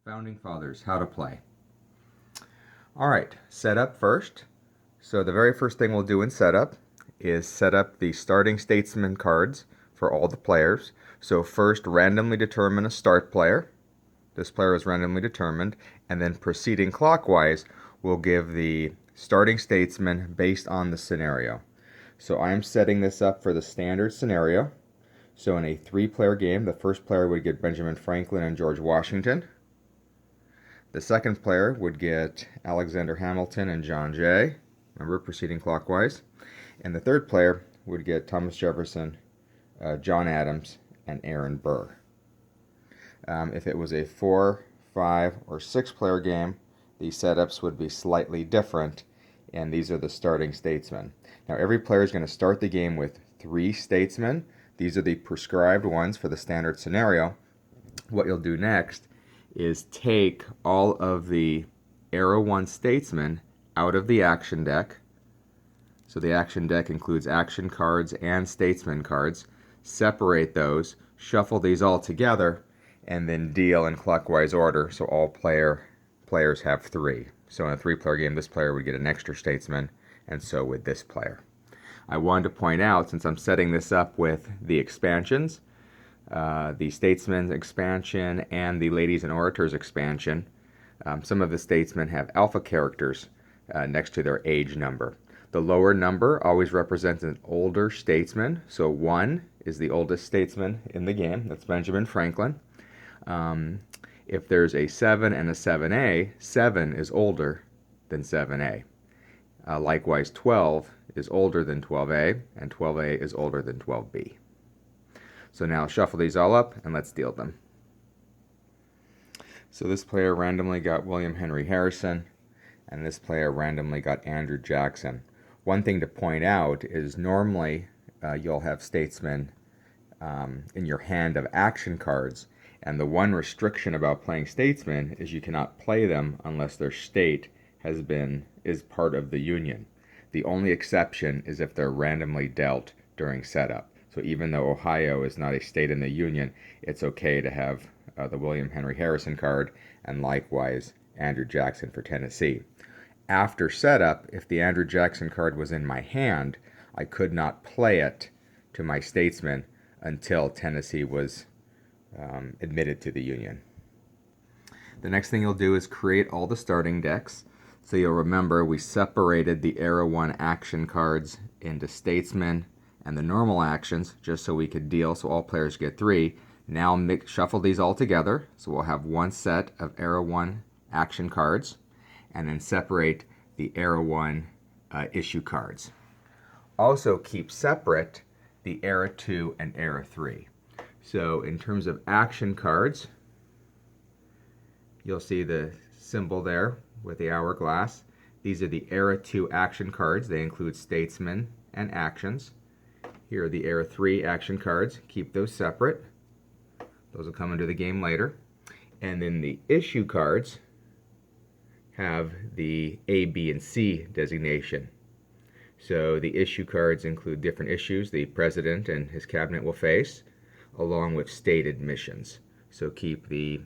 Founding Fathers, how to play. All right, setup first. So the very first thing we'll do in setup is set up the starting Statesman cards for all the players. So first, randomly determine a start player. This player is randomly determined, and then proceeding clockwise, we'll give the starting statesman based on the scenario. So I'm setting this up for the standard scenario. So in a 3-player game, the first player would get Benjamin Franklin and George Washington. The second player would get Alexander Hamilton and John Jay. Remember, proceeding clockwise. And the third player would get Thomas Jefferson, John Adams, and Aaron Burr. If it was a 4, 5, or 6-player game, the setups would be slightly different, and these are the starting statesmen. Now, every player is going to start the game with 3 statesmen. These are the prescribed ones for the standard scenario. What you'll do next is take all of the Era 1 statesmen out of the action deck. So the action deck includes action cards and statesman cards. Separate those, shuffle these all together, and then deal in clockwise order, so all players have 3. So in a 3-player game, this player would get an extra statesman, and so would this player. I wanted to point out, since I'm setting this up with the expansions, the Statesman's expansion and the Ladies and Orators expansion, some of the statesmen have alpha characters next to their age number. The lower number always represents an older statesman, so 1 is the oldest statesman in the game. That's Benjamin Franklin. If there's a 7 and a 7A, 7 is older than 7A. Likewise, 12 is older than 12A, and 12A is older than 12B. So now shuffle these all up, and let's deal them. So this player randomly got William Henry Harrison, and this player randomly got Andrew Jackson. One thing to point out is normally you'll have statesmen in your hand of action cards, and the one restriction about playing statesmen is you cannot play them unless their state is part of the Union. The only exception is if they're randomly dealt during setup. So even though Ohio is not a state in the Union, it's okay to have the William Henry Harrison card, and likewise Andrew Jackson for Tennessee. After setup, if the Andrew Jackson card was in my hand, I could not play it to my statesman until Tennessee was admitted to the Union. The next thing you'll do is create all the starting decks. So you'll remember we separated the Era 1 action cards into statesmen and the normal actions just so we could deal, so all players get 3. Now shuffle these all together, so we'll have one set of Era 1 action cards, and then separate the Era 1 issue cards. Also keep separate the Era 2 and Era 3. So in terms of action cards, you'll see the symbol there with the hourglass. These are the Era 2 action cards. They include statesmen and actions. Here are the Era 3 action cards. Keep those separate. Those will come into the game later. And then the issue cards have the A, B, and C designation. So the issue cards include different issues the president and his cabinet will face, along with state admissions. So keep the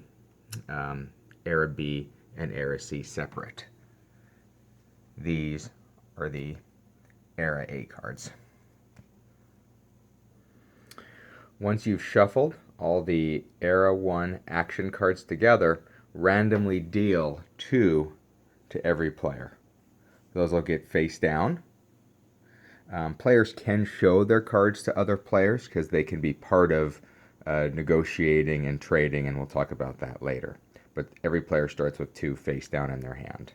Era B and Era C separate. These are the Era A cards. Once you've shuffled all the Era 1 action cards together, randomly deal 2 to every player. Those will get face down. Players can show their cards to other players because they can be part of negotiating and trading, and we'll talk about that later. But every player starts with 2 face down in their hand.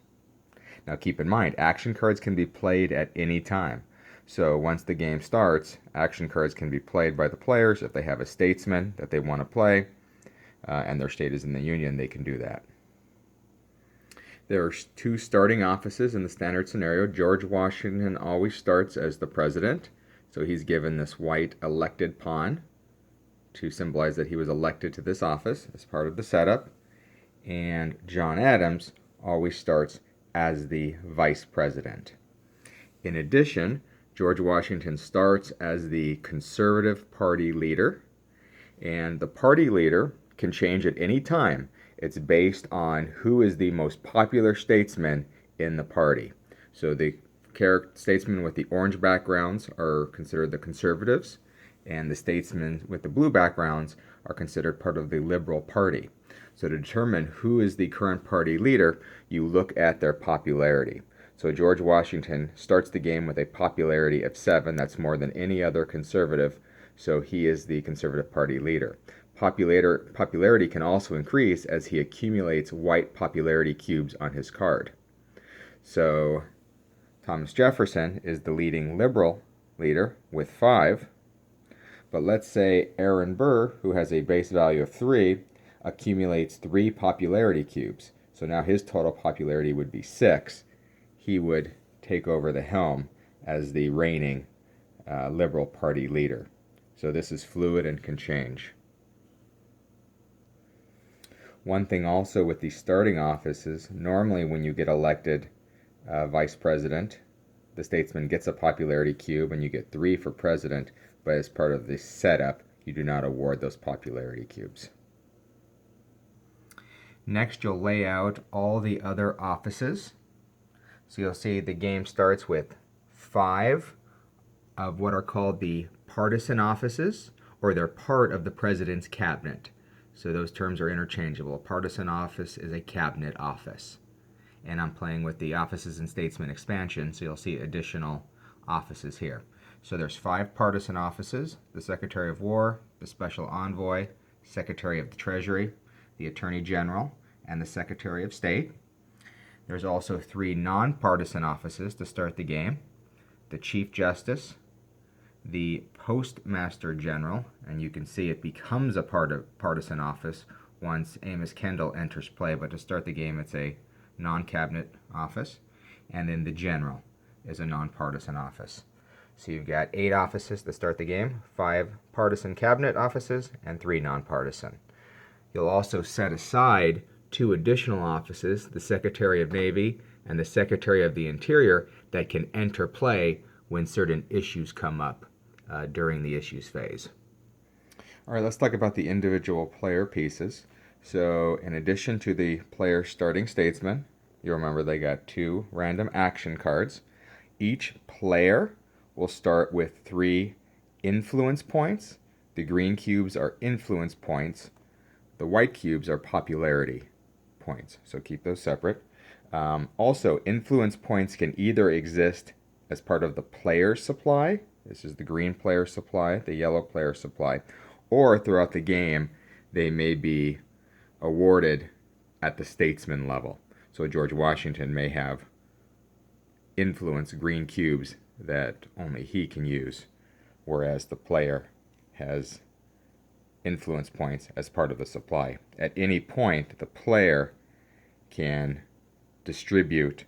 Now keep in mind, action cards can be played at any time. So once the game starts, action cards can be played by the players. If they have a statesman that they want to play, and their state is in the Union, they can do that. There are 2 starting offices in the standard scenario. George Washington always starts as the president, so he's given this white elected pawn to symbolize that he was elected to this office as part of the setup. And John Adams always starts as the vice president. In addition, George Washington starts as the Conservative Party leader, and the party leader can change at any time. It's based on who is the most popular statesman in the party. So the statesmen with the orange backgrounds are considered the conservatives, and the statesmen with the blue backgrounds are considered part of the Liberal Party. So to determine who is the current party leader, you look at their popularity. So George Washington starts the game with a popularity of 7. That's more than any other conservative, so he is the Conservative Party leader. Popularity can also increase as he accumulates white popularity cubes on his card. So Thomas Jefferson is the leading Liberal leader with 5. But let's say Aaron Burr, who has a base value of 3, accumulates 3 popularity cubes. So now his total popularity would be 6. He would take over the helm as the reigning Liberal Party leader. So this is fluid and can change. One thing also with the starting offices, normally when you get elected vice president, the statesman gets a popularity cube and you get 3 for president, but as part of the setup, you do not award those popularity cubes. Next, you'll lay out all the other offices. So you'll see the game starts with 5 of what are called the partisan offices, or they're part of the president's cabinet. So those terms are interchangeable. A partisan office is a cabinet office. And I'm playing with the offices in Statesman expansion, so you'll see additional offices here. So there's 5 partisan offices: the Secretary of War, the Special Envoy, Secretary of the Treasury, the Attorney General, and the Secretary of State. There's also 3 nonpartisan offices to start the game: the Chief Justice, the Postmaster General, and you can see it becomes a partisan office once Amos Kendall enters play, but to start the game it's a non-cabinet office, and then the General is a nonpartisan office. So you've got 8 offices to start the game, 5 partisan cabinet offices, and 3 nonpartisan. You'll also set aside 2 additional offices, the Secretary of Navy and the Secretary of the Interior, that can enter play when certain issues come up during the issues phase. All right, let's talk about the individual player pieces. So in addition to the player starting statesman, you remember they got 2 random action cards. Each player will start with 3 influence points. The green cubes are influence points. The white cubes are popularity points, so keep those separate. Also, influence points can either exist as part of the player supply. This is the green player supply, the yellow player supply, or throughout the game they may be awarded at the statesman level. So George Washington may have influence green cubes that only he can use, whereas the player has influence points as part of the supply. At any point, the player can distribute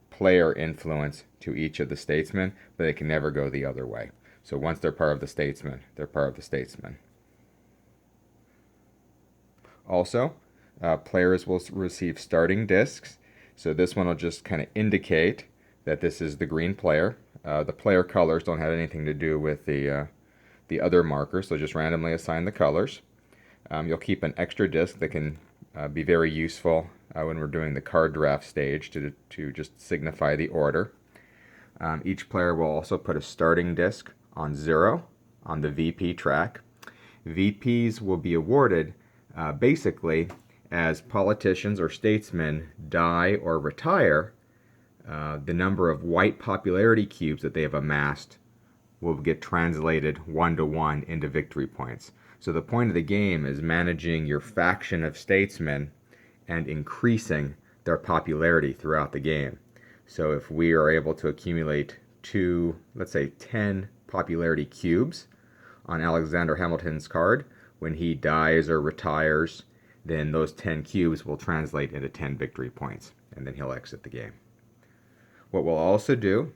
player influence to each of the statesmen, but they can never go the other way. So once they're part of the statesman, they're part of the statesman. Also, players will receive starting discs. So this one will just kind of indicate that this is the green player. The player colors don't have anything to do with the other markers, so just randomly assign the colors. You'll keep an extra disc that can be very useful when we're doing the card draft stage to just signify the order. Each player will also put a starting disc on 0 on the VP track. VPs will be awarded basically as politicians or statesmen die or retire. The number of white popularity cubes that they have amassed will get translated 1-to-1 into victory points. So the point of the game is managing your faction of statesmen and increasing their popularity throughout the game. So if we are able to accumulate 10 popularity cubes on Alexander Hamilton's card, when he dies or retires, then those 10 cubes will translate into 10 victory points, and then he'll exit the game. What we'll also do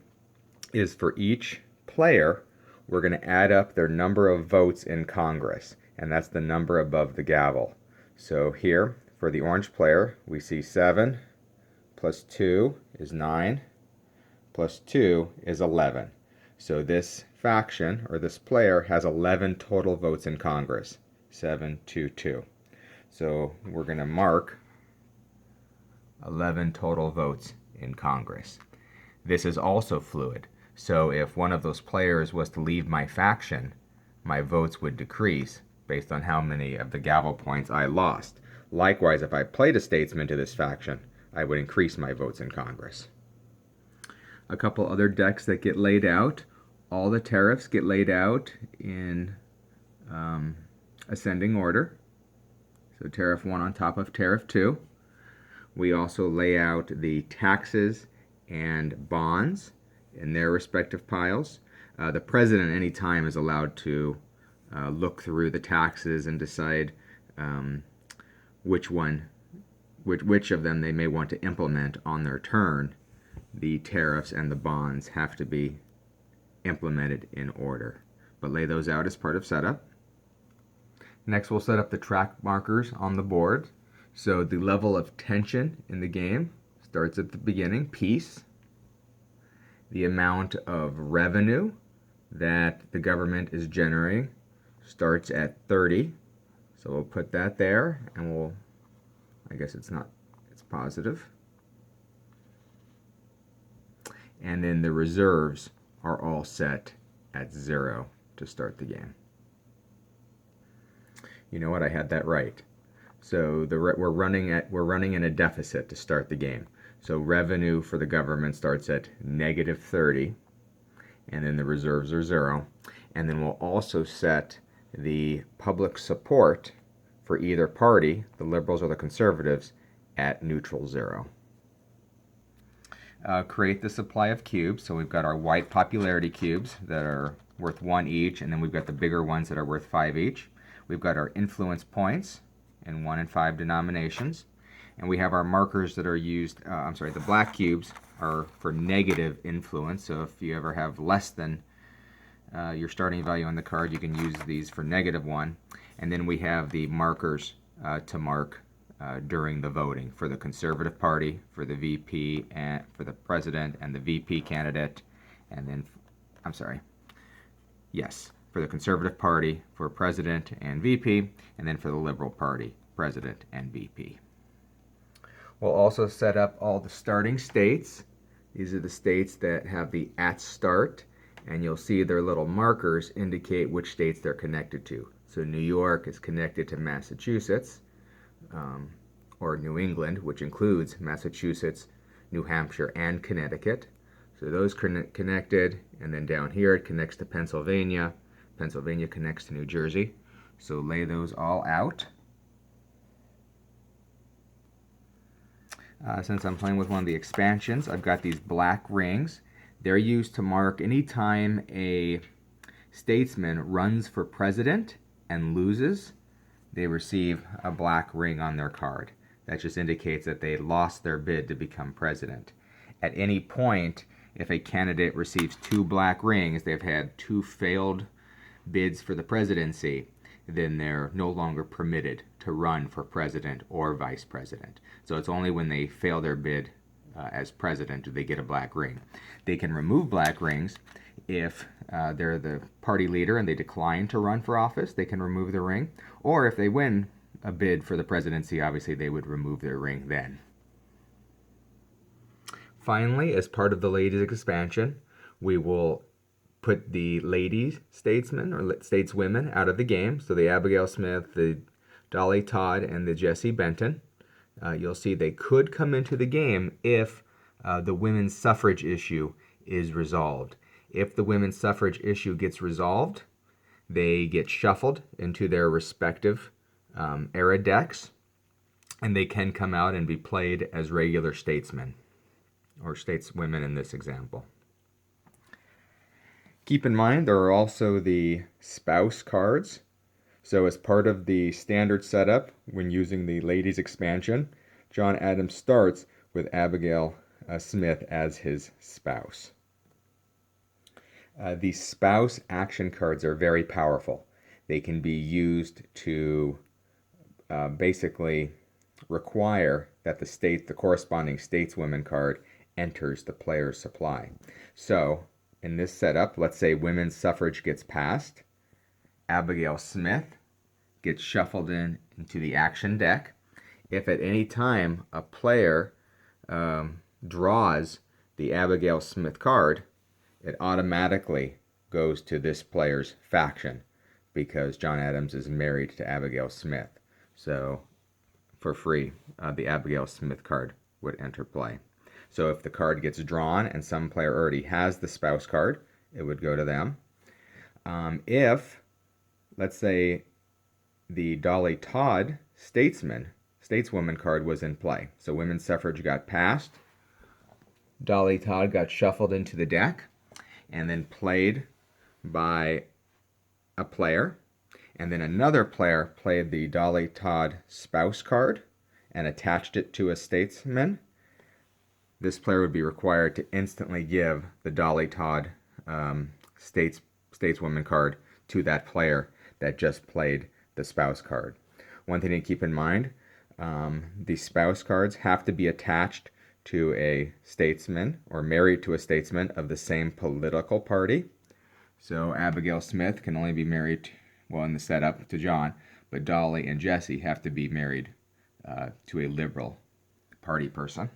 is for each player, we're going to add up their number of votes in Congress, and that's the number above the gavel. So here, for the orange player, we see 7 plus 2 is 9, plus 2 is 11. So this faction, or this player, has 11 total votes in Congress. 7, 2, 2. So we're going to mark 11 total votes in Congress. This is also fluid, so if one of those players was to leave my faction, my votes would decrease based on how many of the gavel points I lost. Likewise, if I played a statesman to this faction, I would increase my votes in Congress. A couple other decks that get laid out. All the tariffs get laid out in ascending order. So tariff 1 on top of tariff 2. We also lay out the taxes and bonds in their respective piles. The president any time is allowed to look through the taxes and decide which of them they may want to implement on their turn. The tariffs and the bonds have to be implemented in order, but lay those out as part of setup. Next, we'll set up the track markers on the board. So the level of tension in the game starts at the beginning, peace. The amount of revenue that the government is generating starts at 30. So we'll put that there, and I guess it's positive. And then the reserves are all set at 0 to start the game. You know what? I had that right. So we're running in a deficit to start the game. So revenue for the government starts at -30, and then the reserves are 0. And then we'll also set the public support for either party, the Liberals or the Conservatives, at neutral 0. Create the supply of cubes. So we've got our white popularity cubes that are worth 1 each, and then we've got the bigger ones that are worth 5 each. We've got our influence points in 1 and 5 denominations, and we have our markers that are used, the black cubes are for negative influence. So if you ever have less than your starting value on the card, you can use these for -1. And then we have the markers to mark during the voting for the Conservative Party, for the VP, and for the President and the VP candidate, and then, for the Conservative Party, for President and VP, and then for the Liberal Party, President and VP. We'll also set up all the starting states. These are the states that have the at start, and you'll see their little markers indicate which states they're connected to. So New York is connected to Massachusetts, or New England, which includes Massachusetts, New Hampshire, and Connecticut. So those connected, and then down here it connects to Pennsylvania. Pennsylvania connects to New Jersey. So lay those all out. Since I'm playing with one of the expansions, I've got these black rings. They're used to mark any time a statesman runs for president and loses, they receive a black ring on their card. That just indicates that they lost their bid to become president. At any point, if a candidate receives 2 black rings, they've had 2 failed bids for the presidency, then they're no longer permitted to run for president or vice president. So it's only when they fail their bid as president do they get a black ring. They can remove black rings if they're the party leader and they decline to run for office. They can remove the ring. Or if they win a bid for the presidency, obviously they would remove their ring then. Finally, as part of the ladies expansion, we will put the ladies statesmen or stateswomen out of the game. So the Abigail Smith, the Dolly Todd, and the Jessie Benton. You'll see they could come into the game if the women's suffrage issue is resolved. If the women's suffrage issue gets resolved, they get shuffled into their respective era decks, and they can come out and be played as regular statesmen, or stateswomen in this example. Keep in mind there are also the spouse cards. So as part of the standard setup, when using the ladies expansion, John Adams starts with Abigail Smith as his spouse. The spouse action cards are very powerful. They can be used to basically require that the corresponding stateswomen card enters the player's supply. So in this setup, let's say women's suffrage gets passed. Abigail Smith gets shuffled into the action deck. If at any time a player draws the Abigail Smith card, it automatically goes to this player's faction because John Adams is married to Abigail Smith. So for free, the Abigail Smith card would enter play. So if the card gets drawn and some player already has the spouse card, it would go to them. If, let's say, the Dolly Todd stateswoman card was in play, so women's suffrage got passed, Dolly Todd got shuffled into the deck and then played by a player, and then another player played the Dolly Todd spouse card and attached it to a statesman, this player would be required to instantly give the Dolly Todd stateswoman card to that player that just played the spouse card. One thing to keep in mind, the spouse cards have to be attached to a statesman or married to a statesman of the same political party. So Abigail Smith can only be married, well, in the setup, to John, but Dolly and Jesse have to be married to a Liberal Party person.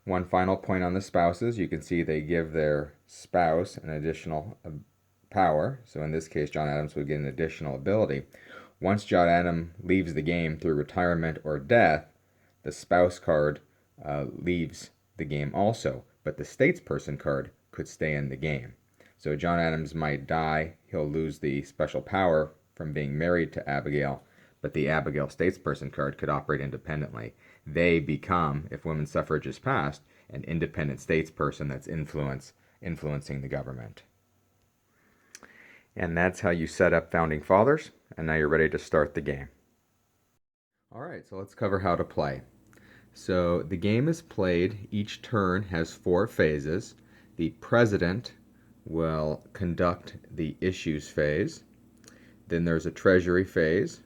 One final point on the spouses, you can see they give their spouse an additional power. So in this case, John Adams would get an additional ability. Once John Adams leaves the game through retirement or death, the spouse card leaves the game also, but the statesperson card could stay in the game. So John Adams might die, he'll lose the special power from being married to Abigail, but the Abigail statesperson card could operate independently. They become, if women's suffrage is passed, an independent statesperson that's influencing the government. And that's how you set up Founding Fathers, and now you're ready to start the game. Alright, so let's cover how to play. So the game is played, each turn has 4 phases. The president will conduct the issues phase. Then there's a Treasury phase.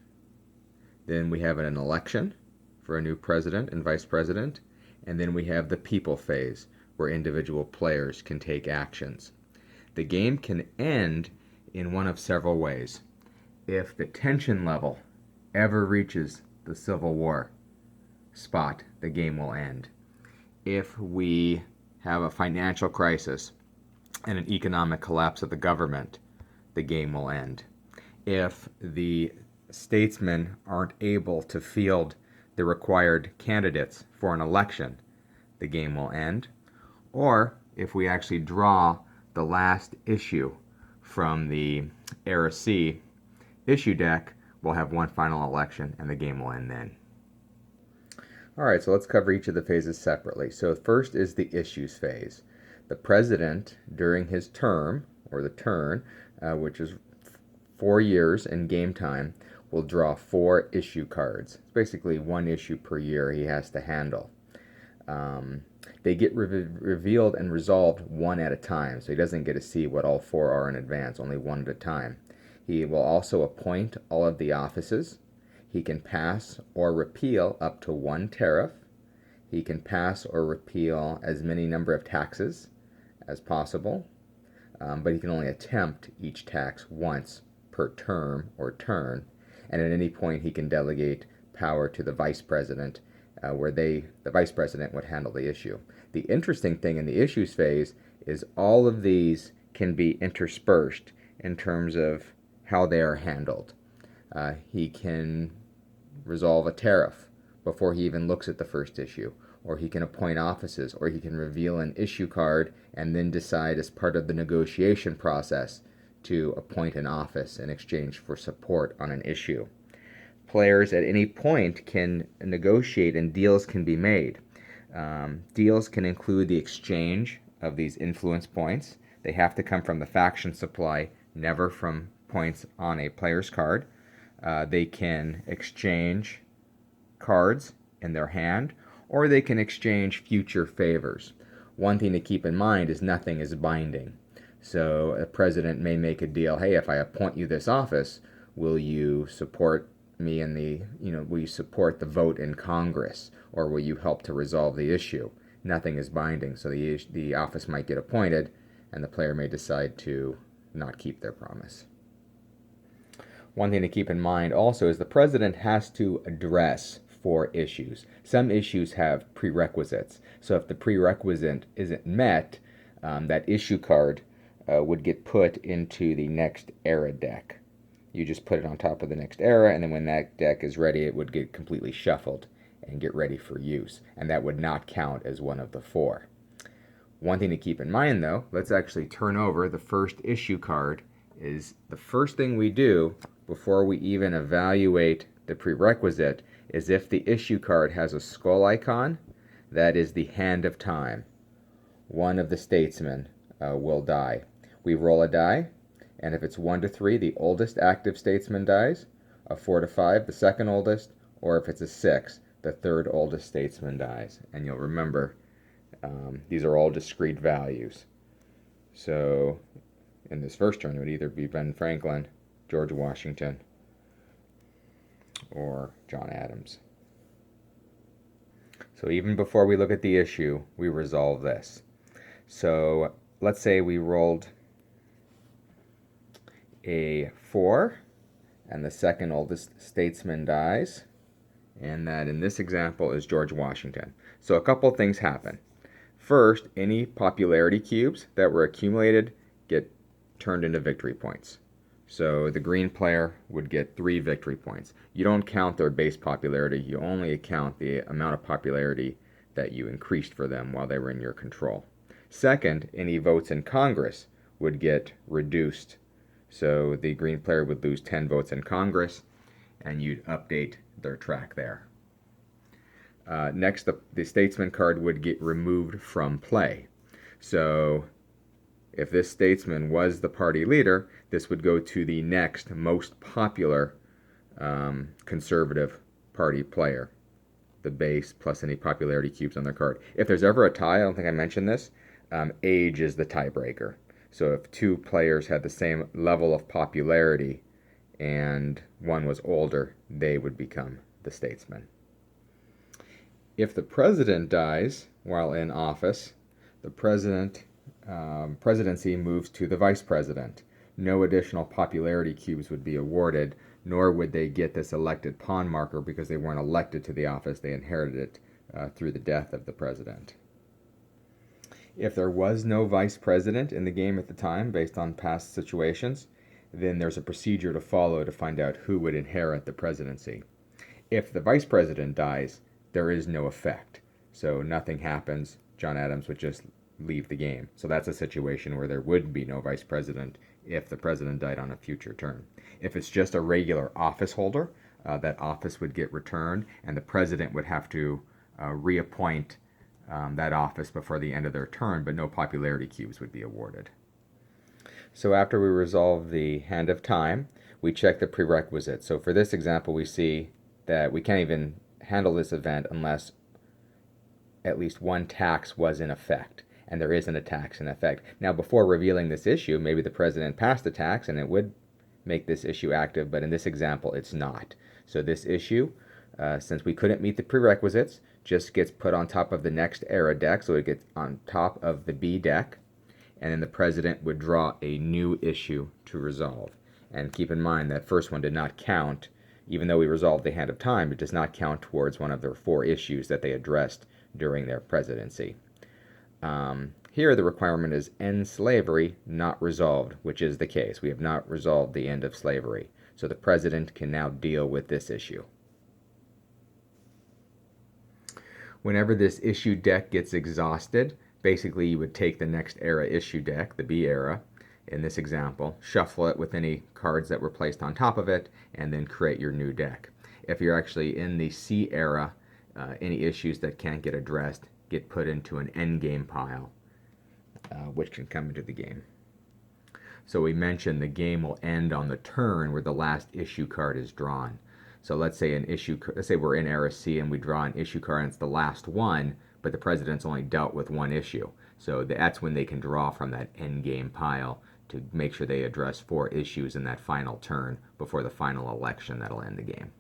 Then we have an election for a new president and vice president. And then we have the people phase, where individual players can take actions. The game can end in one of several ways. If the tension level ever reaches the Civil War spot, the game will end. If we have a financial crisis and an economic collapse of the government, the game will end. If the statesmen aren't able to field the required candidates for an election, the game will end. Or if we actually draw the last issue from the Era C issue deck, we'll have one final election and the game will end then. Alright, so let's cover each of the phases separately. So first is the issues phase. The president, during his term, or the turn, which is 4 years in game time, will draw 4 issue cards. It's basically 1 issue per year he has to handle. They get revealed and resolved 1 at a time, so he doesn't get to see what all 4 are in advance, only 1 at a time. He will also appoint all of the offices. He can pass or repeal up to 1 tariff. He can pass or repeal as many number of taxes as possible, but he can only attempt each tax once per term or turn, and at any point he can delegate power to the vice president, where the vice president would handle the issue. The interesting thing in the issues phase is all of these can be interspersed in terms of how they are handled. He can resolve a tariff before he even looks at the first issue, or he can appoint offices, or he can reveal an issue card and then decide as part of the negotiation process to appoint an office in exchange for support on an issue. Players at any point can negotiate and deals can be made. Deals can include the exchange of these influence points. They have to come from the faction supply, never from points on a player's card. They can exchange cards in their hand, or they can exchange future favors. One thing to keep in mind is nothing is binding. So a president may make a deal, hey, if I appoint you this office, will you support me in will you support the vote in Congress, or will you help to resolve the issue? Nothing is binding, so the office might get appointed, and the player may decide to not keep their promise. One thing to keep in mind also is the president has to address 4 issues. Some issues have prerequisites. So if the prerequisite isn't met, that issue card would get put into the next era deck. You just put it on top of the next era, and then when that deck is ready, it would get completely shuffled and get ready for use. And that would not count as one of the 4. One thing to keep in mind, though, let's actually turn over the first issue card. Is the first thing we do before we even evaluate the prerequisite is if the issue card has a skull icon, that is the hand of time. One of the statesmen will die. We roll a die, and if it's 1 to 3, the oldest active statesman dies, a 4 to 5, the second oldest, or if it's a 6, the third oldest statesman dies. And you'll remember these are all discrete values. So in this first turn, it would either be Ben Franklin, George Washington, or John Adams. So even before we look at the issue, we resolve this. So let's say we rolled a 4, and the second oldest statesman dies, and that in this example is George Washington. So a couple things happen. First, any popularity cubes that were accumulated get turned into victory points. So the green player would get 3 victory points. You don't count their base popularity, you only count the amount of popularity that you increased for them while they were in your control. Second, any votes in Congress would get reduced. So the green player would lose 10 votes in Congress, and you'd update their track there. Next, the Statesman card would get removed from play. So if this statesman was the party leader, this would go to the next most popular conservative party player, the base plus any popularity cubes on their card. If there's ever a tie, I don't think I mentioned this, age is the tiebreaker. So if 2 players had the same level of popularity and one was older, they would become the statesman. If the president dies while in office, the presidency moves to the vice president. No additional popularity cubes would be awarded, nor would they get this elected pawn marker because they weren't elected to the office. They inherited it through the death of the president. If there was no vice president in the game at the time, based on past situations, then there's a procedure to follow to find out who would inherit the presidency. If the vice president dies, there is no effect. So nothing happens. John Adams would just leave the game. So that's a situation where there would be no vice president if the president died on a future term. If it's just a regular office holder, that office would get returned, and the president would have to reappoint that office before the end of their term, but no popularity cubes would be awarded. So after we resolve the hand of time, we check the prerequisites. So for this example, we see that we can't even handle this event unless at least one tax was in effect, and there isn't a tax in effect. Now, before revealing this issue, maybe the president passed a tax and it would make this issue active, but in this example, it's not. So this issue, since we couldn't meet the prerequisites, just gets put on top of the next era deck, so it gets on top of the B deck, and then the president would draw a new issue to resolve. And keep in mind that first one did not count. Even though we resolved the hand of time, it does not count towards one of their 4 issues that they addressed during their presidency. Here the requirement is end slavery not resolved, which is the case. We have not resolved the end of slavery. So the president can now deal with this issue. Whenever this issue deck gets exhausted, basically you would take the next era issue deck, the B era, in this example, shuffle it with any cards that were placed on top of it, and then create your new deck. If you're actually in the C era, any issues that can't get addressed get put into an endgame pile, which can come into the game. So we mentioned the game will end on the turn where the last issue card is drawn. So let's say we're in era C and we draw an issue card and it's the last one, but the president's only dealt with 1 issue. So that's when they can draw from that endgame pile to make sure they address 4 issues in that final turn before the final election that'll end the game.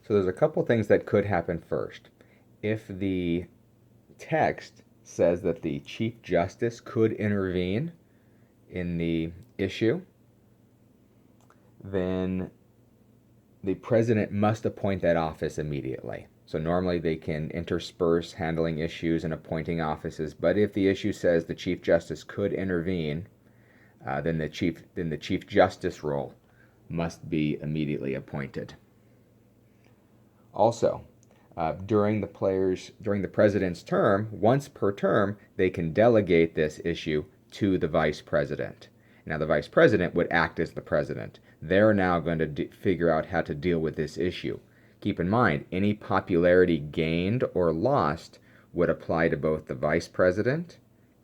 So there's a couple things that could happen first. If the text says that the Chief Justice could intervene in the issue, then the president must appoint that office immediately. So normally they can intersperse handling issues and appointing offices, but if the issue says the Chief Justice could intervene, then the Chief Justice role must be immediately appointed. Also, during the president's term, once per term, they can delegate this issue to the vice president. Now, the vice president would act as the president. They're now going to figure out how to deal with this issue. Keep in mind, any popularity gained or lost would apply to both the vice president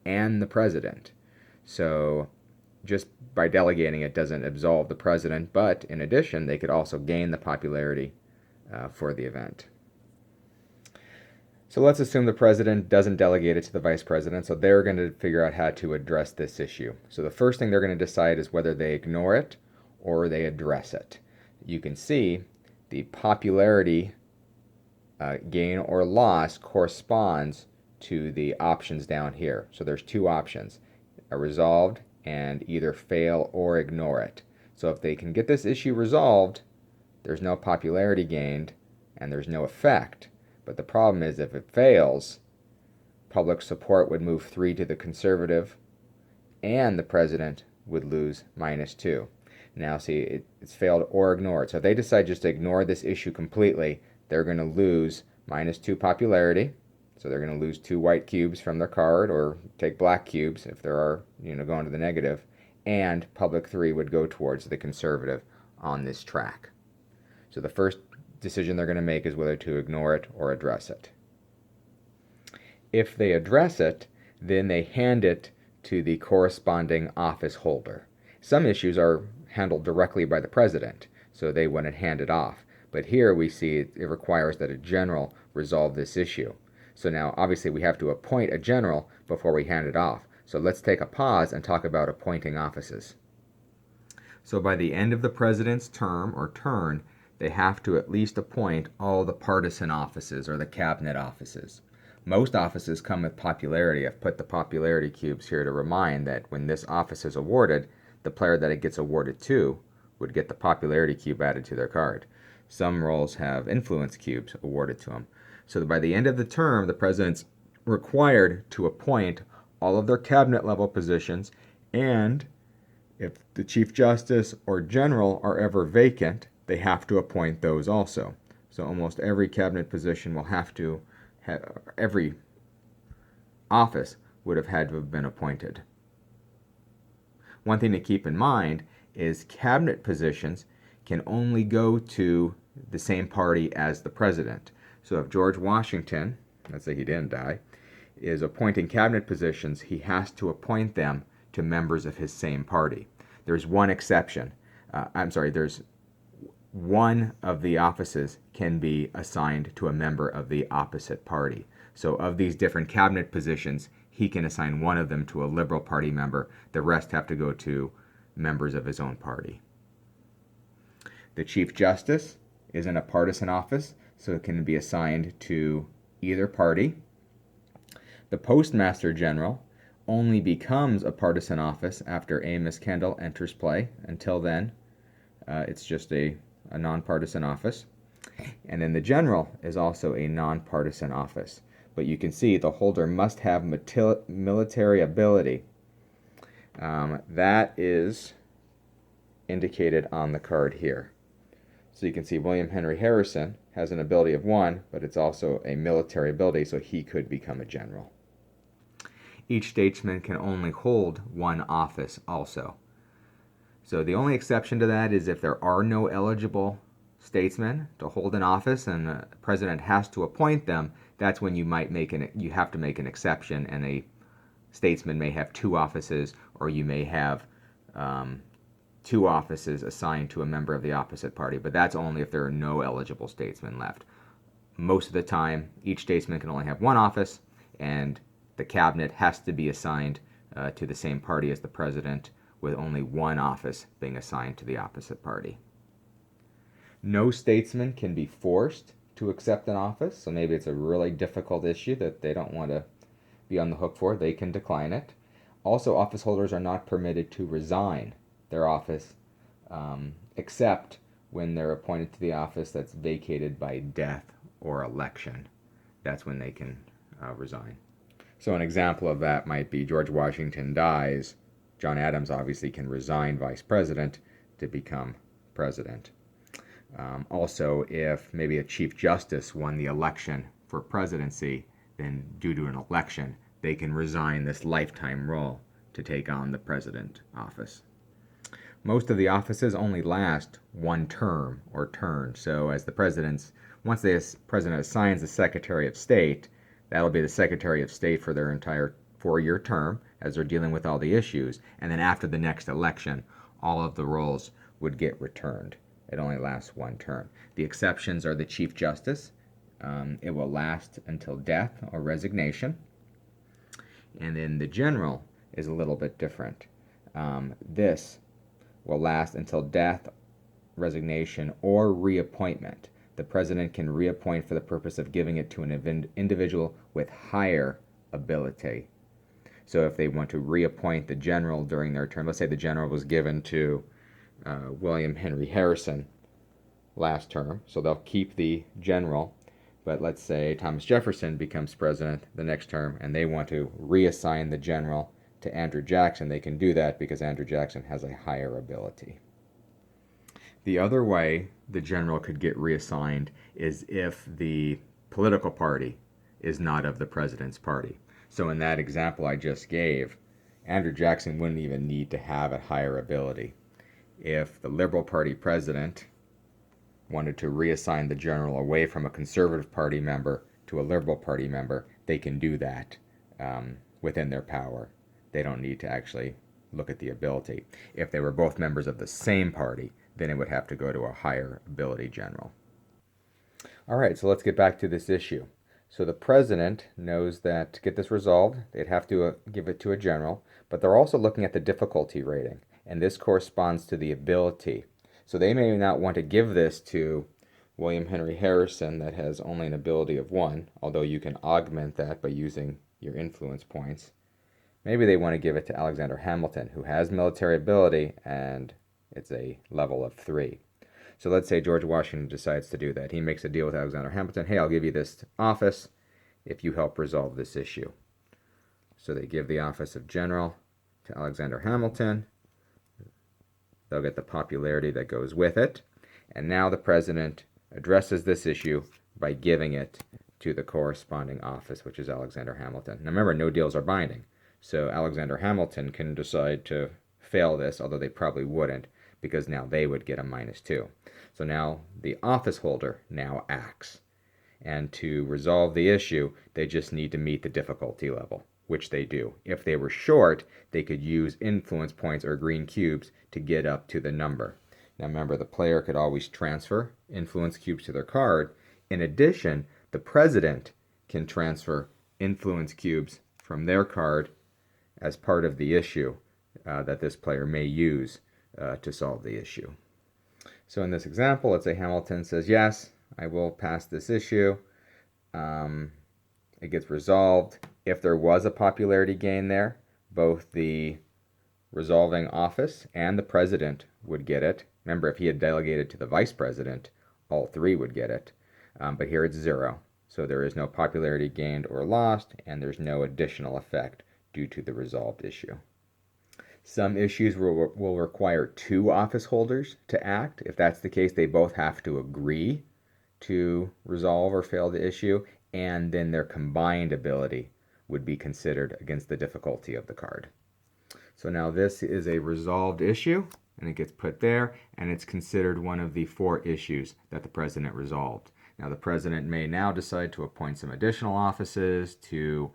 and the president. So just by delegating it doesn't absolve the president, but in addition, they could also gain the popularity for the event. So let's assume the president doesn't delegate it to the vice president, so they're going to figure out how to address this issue. So the first thing they're going to decide is whether they ignore it or they address it. You can see the popularity gain or loss corresponds to the options down here. So there's two options, resolved and either fail or ignore it. So if they can get this issue resolved, there's no popularity gained and there's no effect. But the problem is if it fails, public support would move 3 to the conservative and the president would lose -2. Now see, it's failed or ignored. So if they decide just to ignore this issue completely, they're going to lose -2 popularity. So they're going to lose 2 white cubes from their card, or take black cubes if there are, going to the negative. And public 3 would go towards the conservative on this track. So the first decision they're going to make is whether to ignore it or address it. If they address it, then they hand it to the corresponding office holder. Some issues are handled directly by the president, so they wouldn't hand it off. But here we see it requires that a general resolve this issue. So now obviously we have to appoint a general before we hand it off. So let's take a pause and talk about appointing offices. So by the end of the president's term or turn, they have to at least appoint all the partisan offices or the cabinet offices. Most offices come with popularity. I've put the popularity cubes here to remind that when this office is awarded, the player that it gets awarded to would get the popularity cube added to their card. Some roles have influence cubes awarded to them. So that by the end of the term, the president's required to appoint all of their cabinet level positions, and if the Chief Justice or General are ever vacant, they have to appoint those also. So almost every cabinet position will have to every office would have had to have been appointed. One thing to keep in mind is cabinet positions can only go to the same party as the president. So if George Washington, let's say he didn't die, is appointing cabinet positions, he has to appoint them to members of his same party. There's one exception. There's one of the offices can be assigned to a member of the opposite party. So of these different cabinet positions, he can assign one of them to a Liberal Party member. The rest have to go to members of his own party. The Chief Justice is in a partisan office, so it can be assigned to either party. The Postmaster General only becomes a partisan office after Amos Kendall enters play. Until then, it's just a nonpartisan office. And then the General is also a nonpartisan office. But you can see the holder must have military ability. That is indicated on the card here. So you can see William Henry Harrison has an ability of 1, but it's also a military ability, so he could become a general. Each statesman can only hold one office also. So the only exception to that is if there are no eligible statesmen to hold an office and the president has to appoint them, that's when you have to make an exception, and a statesman may have 2 offices, or you may have 2 offices assigned to a member of the opposite party, but that's only if there are no eligible statesmen left. Most of the time, each statesman can only have 1 office, and the cabinet has to be assigned to the same party as the president, with only 1 office being assigned to the opposite party. No statesman can be forced to accept an office, so maybe it's a really difficult issue that they don't want to be on the hook for. They can decline it. Also, office holders are not permitted to resign their office except when they're appointed to the office that's vacated by death or election. That's when they can resign. So an example of that might be George Washington dies. John Adams obviously can resign vice president to become president. Also, if maybe a chief justice won the election for presidency, then due to an election, they can resign this lifetime role to take on the president office. Most of the offices only last one term or turn. So as the once the president assigns the Secretary of State, that'll be the Secretary of State for their entire 4-year term as they're dealing with all the issues. And then after the next election, all of the roles would get returned. It only lasts one term. The exceptions are the Chief Justice. It will last until death or resignation. And then the General is a little bit different. This will last until death, resignation, or reappointment. The president can reappoint for the purpose of giving it to an individual with higher ability. So if they want to reappoint the general during their term, let's say the general was given to William Henry Harrison last term, so they'll keep the general, but let's say Thomas Jefferson becomes president the next term and they want to reassign the general to Andrew Jackson, they can do that because Andrew Jackson has a higher ability. The other way the general could get reassigned is if the political party is not of the president's party. So in that example I just gave, Andrew Jackson wouldn't even need to have a higher ability. If the Liberal Party president wanted to reassign the general away from a Conservative Party member to a Liberal Party member, they can do that within their power. They don't need to actually look at the ability. If they were both members of the same party, then it would have to go to a higher ability general. All right, so let's get back to this issue. So the president knows that to get this resolved, they'd have to give it to a general, but they're also looking at the difficulty rating, and this corresponds to the ability. So they may not want to give this to William Henry Harrison that has only an ability of 1, although you can augment that by using your influence points. Maybe they want to give it to Alexander Hamilton, who has military ability, and it's a level of 3. So let's say George Washington decides to do that. He makes a deal with Alexander Hamilton. Hey, I'll give you this office if you help resolve this issue. So they give the office of general to Alexander Hamilton. They'll get the popularity that goes with it. And now the president addresses this issue by giving it to the corresponding office, which is Alexander Hamilton. Now remember, no deals are binding. So Alexander Hamilton can decide to fail this, although they probably wouldn't, because now they would get a -2. So now the office holder now acts. And to resolve the issue, they just need to meet the difficulty level, which they do. If they were short, they could use influence points or green cubes to get up to the number. Now remember, the player could always transfer influence cubes to their card. In addition, the president can transfer influence cubes from their card as part of the issue that this player may use to solve the issue. So in this example, let's say Hamilton says, yes, I will pass this issue. It gets resolved. If there was a popularity gain there, both the resolving office and the president would get it. Remember, if he had delegated to the vice president, all 3 would get it. But here it's 0. So there is no popularity gained or lost, and there's no additional effect due to the resolved issue. Some issues will require 2 office holders to act. If that's the case, they both have to agree to resolve or fail the issue, and then their combined ability would be considered against the difficulty of the card. So now this is a resolved issue, and it gets put there, and it's considered one of the 4 issues that the president resolved. Now the president may now decide to appoint some additional offices, to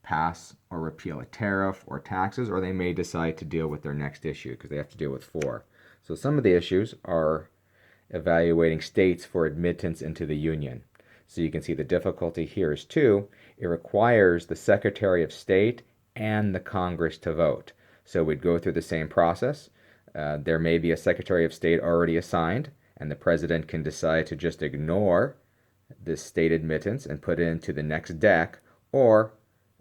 pass or repeal a tariff or taxes, or they may decide to deal with their next issue because they have to deal with 4. So some of the issues are evaluating states for admittance into the Union. So you can see the difficulty here is 2. It requires the Secretary of State and the Congress to vote. So we'd go through the same process. There may be a Secretary of State already assigned, and the president can decide to just ignore this state admittance and put it into the next deck, or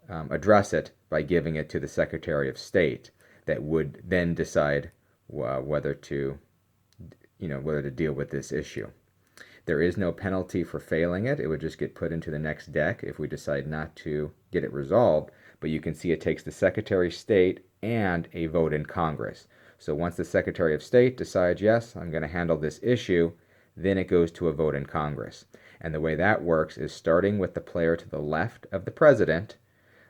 address it by giving it to the Secretary of State that would then decide whether to whether to deal with this issue. There is no penalty for failing it. It would just get put into the next deck if we decide not to get it resolved. But you can see it takes the Secretary of State and a vote in Congress. So once the Secretary of State decides, yes, I'm going to handle this issue, then it goes to a vote in Congress. And the way that works is starting with the player to the left of the president,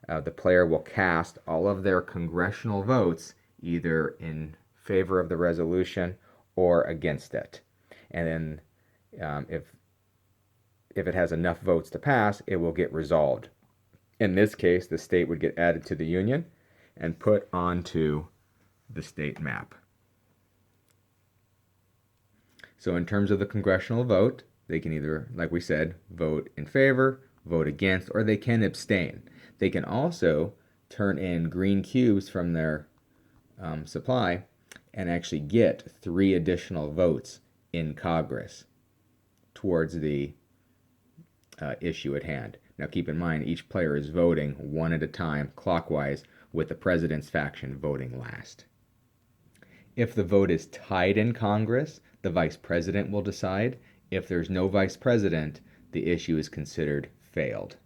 the player will cast all of their congressional votes either in favor of the resolution or against it. And then if it has enough votes to pass, it will get resolved. In this case, the state would get added to the union and put onto the state map. So in terms of the congressional vote, they can either, like we said, vote in favor, vote against, or they can abstain. They can also turn in green cubes from their supply and actually get 3 additional votes in Congress towards the issue at hand. Now keep in mind, each player is voting one at a time, clockwise, with the president's faction voting last. If the vote is tied in Congress, the vice president will decide. If there's no vice president, the issue is considered failed.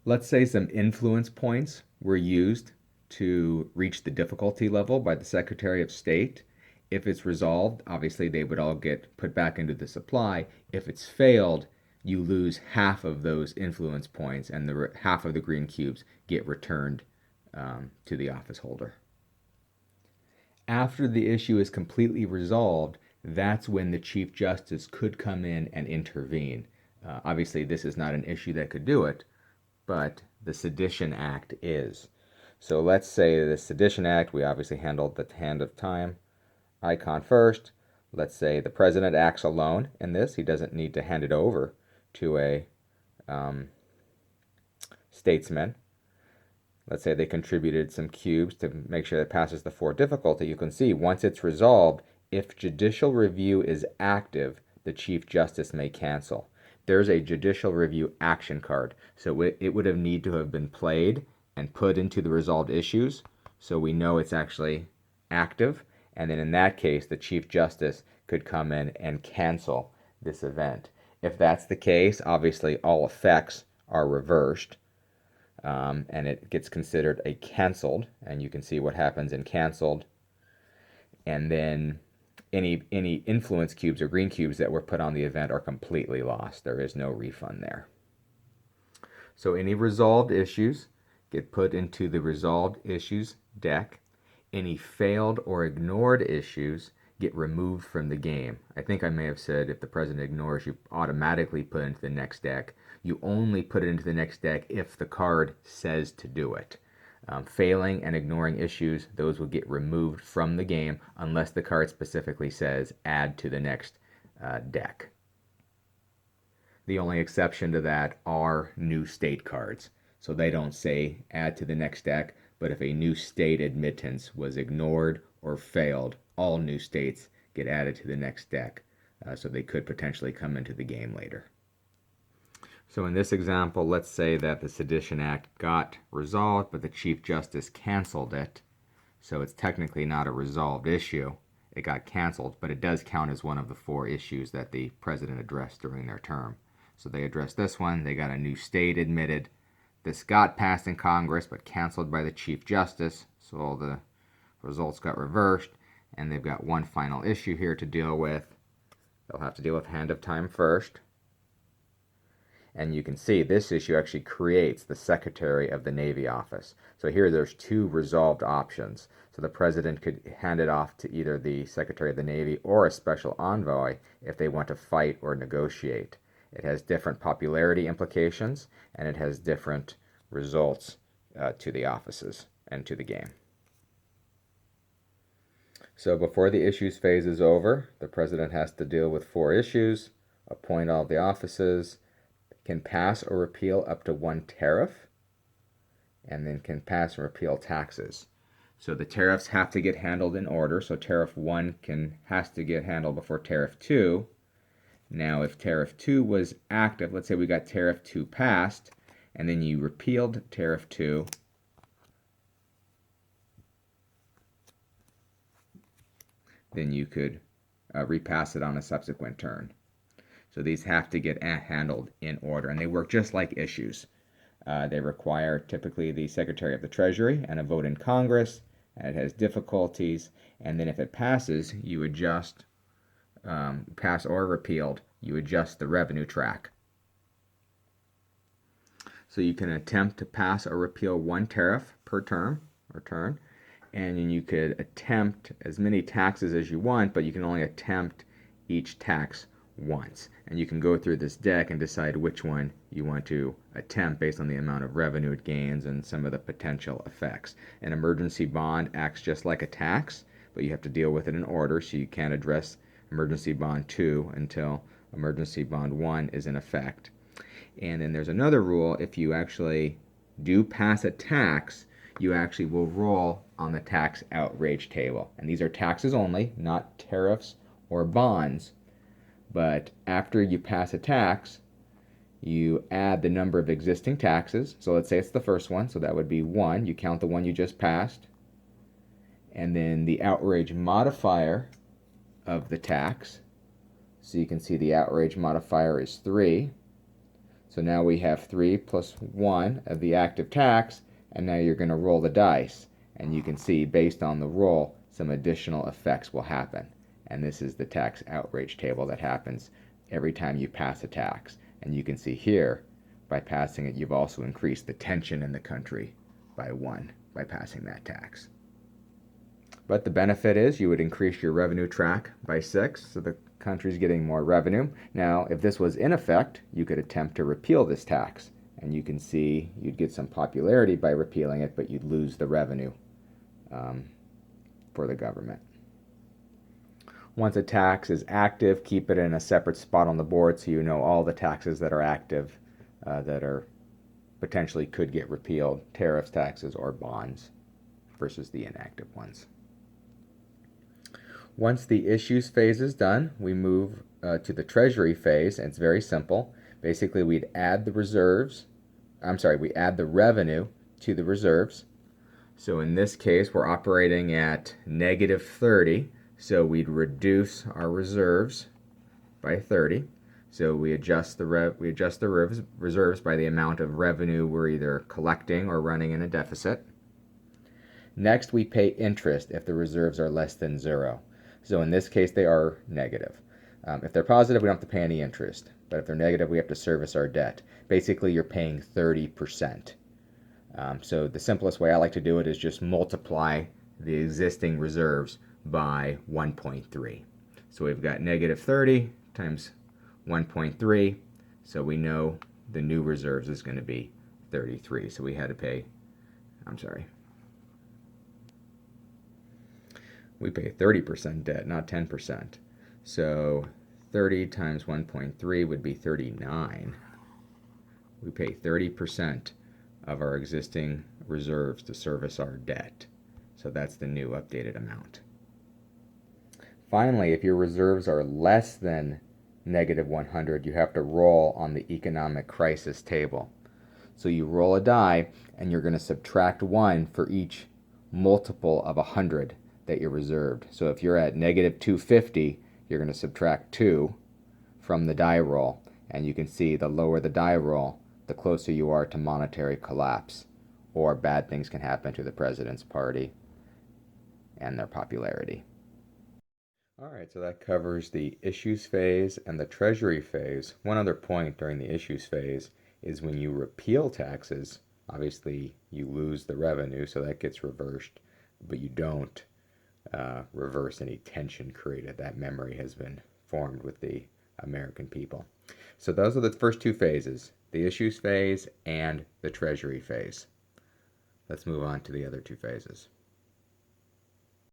Let's say some influence points were used to reach the difficulty level by the Secretary of State. If it's resolved, obviously they would all get put back into the supply. If it's failed, you lose half of those influence points, and half of the green cubes get returned to the office holder. After the issue is completely resolved, that's when the Chief Justice could come in and intervene. Obviously, this is not an issue that could do it, but the Sedition Act is. So let's say the Sedition Act, we obviously handled the hand of time icon first. Let's say the president acts alone in this. He doesn't need to hand it over to a statesman. Let's say they contributed some cubes to make sure that it passes the 4 difficulty. You can see once it's resolved, if judicial review is active, the Chief Justice may cancel. There's a judicial review action card. So it would have need to have been played and put into the resolved issues, so we know it's actually active. And then in that case, the Chief Justice could come in and cancel this event. If that's the case, obviously all effects are reversed, and it gets considered a canceled, and you can see what happens in canceled. And then any influence cubes or green cubes that were put on the event are completely lost. There is no refund there. So any resolved issues get put into the resolved issues deck. Any failed or ignored issues get removed from the game. I think I may have said if the president ignores, you automatically put it into the next deck. You only put it into the next deck if the card says to do it. Failing and ignoring issues, those will get removed from the game unless the card specifically says add to the next deck. The only exception to that are new state cards. So they don't say add to the next deck, but if a new state admittance was ignored or failed, all new states get added to the next deck. So they could potentially come into the game later. So in this example, let's say that the Sedition Act got resolved, but the Chief Justice canceled it. So it's technically not a resolved issue. It got canceled, but it does count as one of the 4 issues that the president addressed during their term. So they addressed this one. They got a new state admitted. This got passed in Congress, but canceled by the Chief Justice. So all the results got reversed, and they've got one final issue here to deal with. They'll have to deal with hand of time first. And you can see this issue actually creates the Secretary of the Navy office. So here there's 2 resolved options. So the president could hand it off to either the Secretary of the Navy or a special envoy if they want to fight or negotiate. It has different popularity implications, and it has different results to the offices and to the game. So before the issues phase is over, the president has to deal with 4 issues, appoint all the offices, can pass or repeal up to 1 tariff, and then can pass and repeal taxes. So the tariffs have to get handled in order. So tariff 1 has to get handled before tariff 2. Now if tariff 2 was active, let's say we got tariff 2 passed, and then you repealed tariff 2, then you could repass it on a subsequent turn. So these have to get handled in order, and they work just like issues. They require typically the Secretary of the Treasury and a vote in Congress, and it has difficulties, and then if it passes, you adjust, pass or repealed, you adjust the revenue track. So you can attempt to pass or repeal one tariff per term or turn, and then you could attempt as many taxes as you want, but you can only attempt each tax once. And you can go through this deck and decide which one you want to attempt based on the amount of revenue it gains and some of the potential effects. An emergency bond acts just like a tax, but you have to deal with it in order, so you can't address emergency bond 2 until emergency bond 1 is in effect. And then there's another rule: if you actually do pass a tax, you actually will roll on the tax outrage table. And these are taxes only, not tariffs or bonds. But after you pass a tax, you add the number of existing taxes. So let's say it's the first one, so that would be 1. You count the one you just passed. And then the outrage modifier of the tax. So you can see the outrage modifier is 3. So now we have 3 plus 1 of the active tax, and now you're going to roll the dice. And you can see, based on the roll, some additional effects will happen. And this is the tax outrage table that happens every time you pass a tax. And you can see here, by passing it, you've also increased the tension in the country by 1 by passing that tax. But the benefit is you would increase your revenue track by 6, so the country's getting more revenue. Now, if this was in effect, you could attempt to repeal this tax. And you can see you'd get some popularity by repealing it, but you'd lose the revenue for the government. Once a tax is active, keep it in a separate spot on the board so you know all the taxes that are active that are potentially could get repealed: tariffs, taxes, or bonds, versus the inactive ones. Once the issues phase is done, we move to the Treasury phase, and it's very simple. Basically, we'd add the revenue to the reserves. So in this case, we're operating at negative 30. So we'd reduce our reserves by 30. So we adjust the reserves by the amount of revenue we're either collecting or running in a deficit. Next, we pay interest if the reserves are less than 0. So in this case, they are negative. If they're positive, we don't have to pay any interest. But if they're negative, we have to service our debt. Basically, you're paying 30%. So the simplest way I like to do it is just multiply the existing reserves by 1.3. So we've got negative 30 times 1.3. So we know the new reserves is going to be 33. So we had to pay, we pay 30% debt, not 10%. So 30 times 1.3 would be 39. We pay 30% of our existing reserves to service our debt. So that's the new updated amount. Finally, if your reserves are less than negative 100, you have to roll on the economic crisis table. So you roll a die, and you're going to subtract 1 for each multiple of 100 that you're reserved. So if you're at negative 250, you're going to subtract 2 from the die roll. And you can see the lower the die roll, the closer you are to monetary collapse, or bad things can happen to the president's party and their popularity. All right, so that covers the issues phase and the Treasury phase. One other point during the issues phase is when you repeal taxes, obviously you lose the revenue, so that gets reversed, but you don't reverse any tension created. That memory has been formed with the American people. So those are the first 2 phases, the issues phase and the Treasury phase. Let's move on to the other 2 phases.